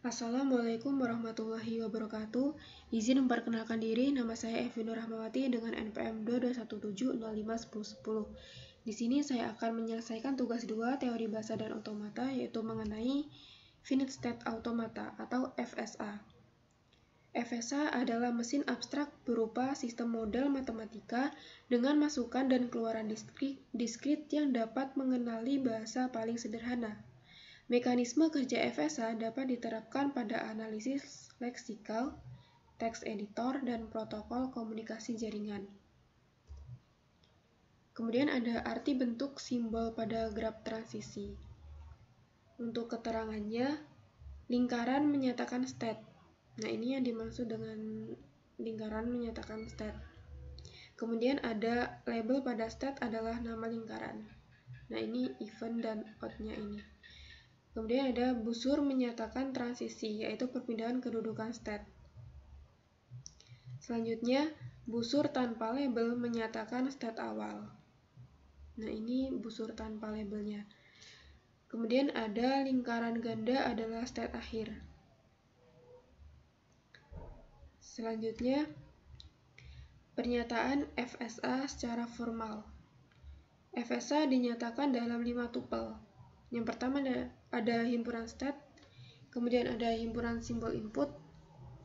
Assalamualaikum warahmatullahi wabarakatuh. Izin memperkenalkan diri, nama saya Evi Nur Rahmawati dengan NPM 2217051010. Di sini saya akan menyelesaikan tugas 2 teori bahasa dan otomata, yaitu mengenai finite state automata atau FSA. FSA adalah mesin abstrak berupa sistem model matematika dengan masukan dan keluaran diskrit yang dapat mengenali bahasa paling sederhana. Mekanisme kerja FSA dapat diterapkan pada analisis leksikal, teks editor, dan protokol komunikasi jaringan. Kemudian ada arti bentuk simbol pada graf transisi. Untuk keterangannya, lingkaran menyatakan state. Nah, ini yang dimaksud dengan lingkaran menyatakan state. Kemudian ada label pada state adalah nama lingkaran. Nah, ini even dan odd-nya ini. Kemudian ada busur menyatakan transisi, yaitu perpindahan kedudukan state. Selanjutnya, busur tanpa label menyatakan state awal. Nah, ini busur tanpa labelnya. Kemudian ada lingkaran ganda adalah state akhir. Selanjutnya, pernyataan FSA secara formal. FSA dinyatakan dalam 5 tupel. Yang pertama ada himpunan state, kemudian ada himpunan simbol input,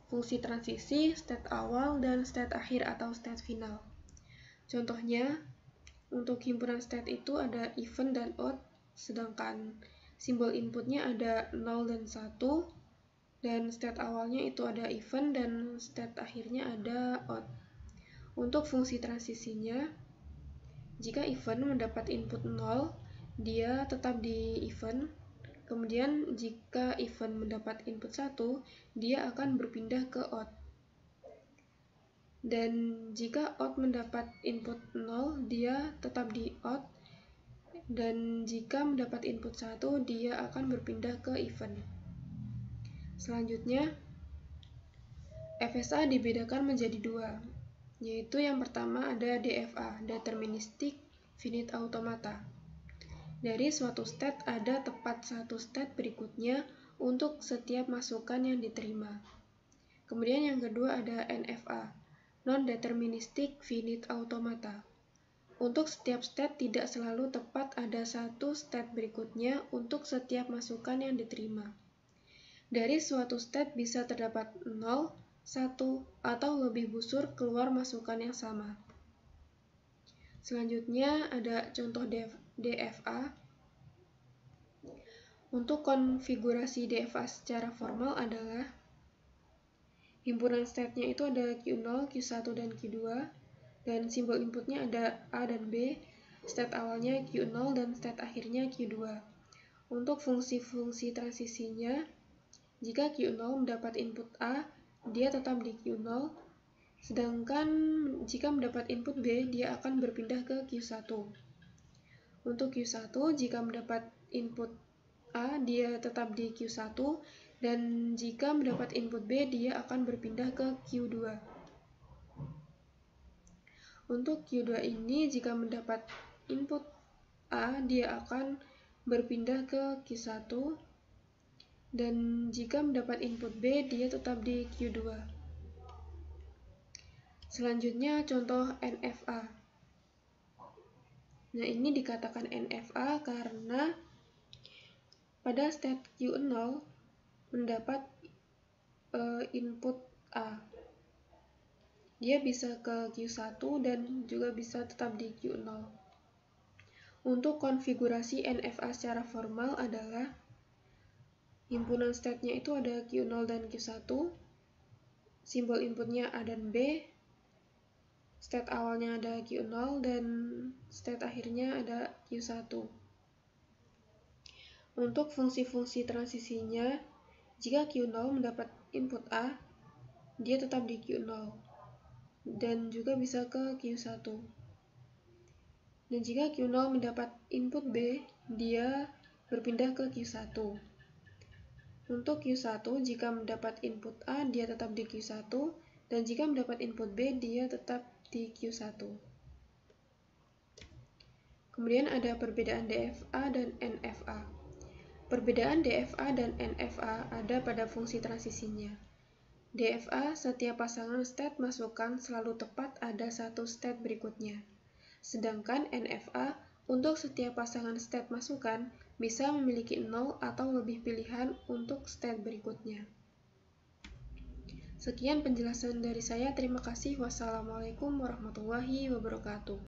fungsi transisi, state awal, dan state akhir atau state final. Contohnya, untuk himpunan state itu ada even dan odd, sedangkan simbol inputnya ada 0 dan 1, dan state awalnya itu ada even dan state akhirnya ada odd. Untuk fungsi transisinya, jika even mendapat input 0, dia tetap di even. Kemudian jika even mendapat input 1, dia akan berpindah ke odd. Dan jika odd mendapat input 0, dia tetap di odd. Dan jika mendapat input 1, dia akan berpindah ke even. Selanjutnya, FSA dibedakan menjadi 2, yaitu yang pertama ada DFA, Deterministic Finite Automata. Dari suatu state ada tepat satu state berikutnya untuk setiap masukan yang diterima. Kemudian yang kedua ada NFA, Non-Deterministic Finite Automata. Untuk setiap state tidak selalu tepat ada satu state berikutnya untuk setiap masukan yang diterima. Dari suatu state bisa terdapat 0, 1, atau lebih busur keluar masukan yang sama. Selanjutnya ada contoh DFA. Untuk konfigurasi DFA secara formal adalah himpunan state-nya itu ada Q0, Q1, dan Q2, dan simbol inputnya ada A dan B, state awalnya Q0 dan state akhirnya Q2. Untuk fungsi-fungsi transisinya, jika Q0 mendapat input A, dia tetap di Q0, sedangkan jika mendapat input B, dia akan berpindah ke Q1. Untuk Q1, jika mendapat input A, dia tetap di Q1, dan jika mendapat input B, dia akan berpindah ke Q2. Untuk Q2 ini, jika mendapat input A, dia akan berpindah ke Q1, dan jika mendapat input B, dia tetap di Q2. Selanjutnya, contoh NFA. Nah, ini dikatakan NFA karena pada state Q0 mendapat input A. Dia bisa ke Q1 dan juga bisa tetap di Q0. Untuk konfigurasi NFA secara formal adalah himpunan state-nya itu ada Q0 dan Q1, simbol inputnya A dan B, state awalnya ada Q0 dan state akhirnya ada Q1. Untuk fungsi-fungsi transisinya, jika Q0 mendapat input A, dia tetap di Q0 dan juga bisa ke Q1. Dan jika Q0 mendapat input B, dia berpindah ke Q1. Untuk Q1, jika mendapat input A, dia tetap di Q1, dan jika mendapat input B, dia tetap di Q1. Kemudian ada perbedaan DFA dan NFA. Perbedaan DFA dan NFA ada pada fungsi transisinya. DFA, setiap pasangan state masukan selalu tepat ada satu state berikutnya. Sedangkan NFA, untuk setiap pasangan state masukan, bisa memiliki 0 atau lebih pilihan untuk state berikutnya. Sekian penjelasan dari saya. Terima kasih. Wassalamualaikum warahmatullahi wabarakatuh.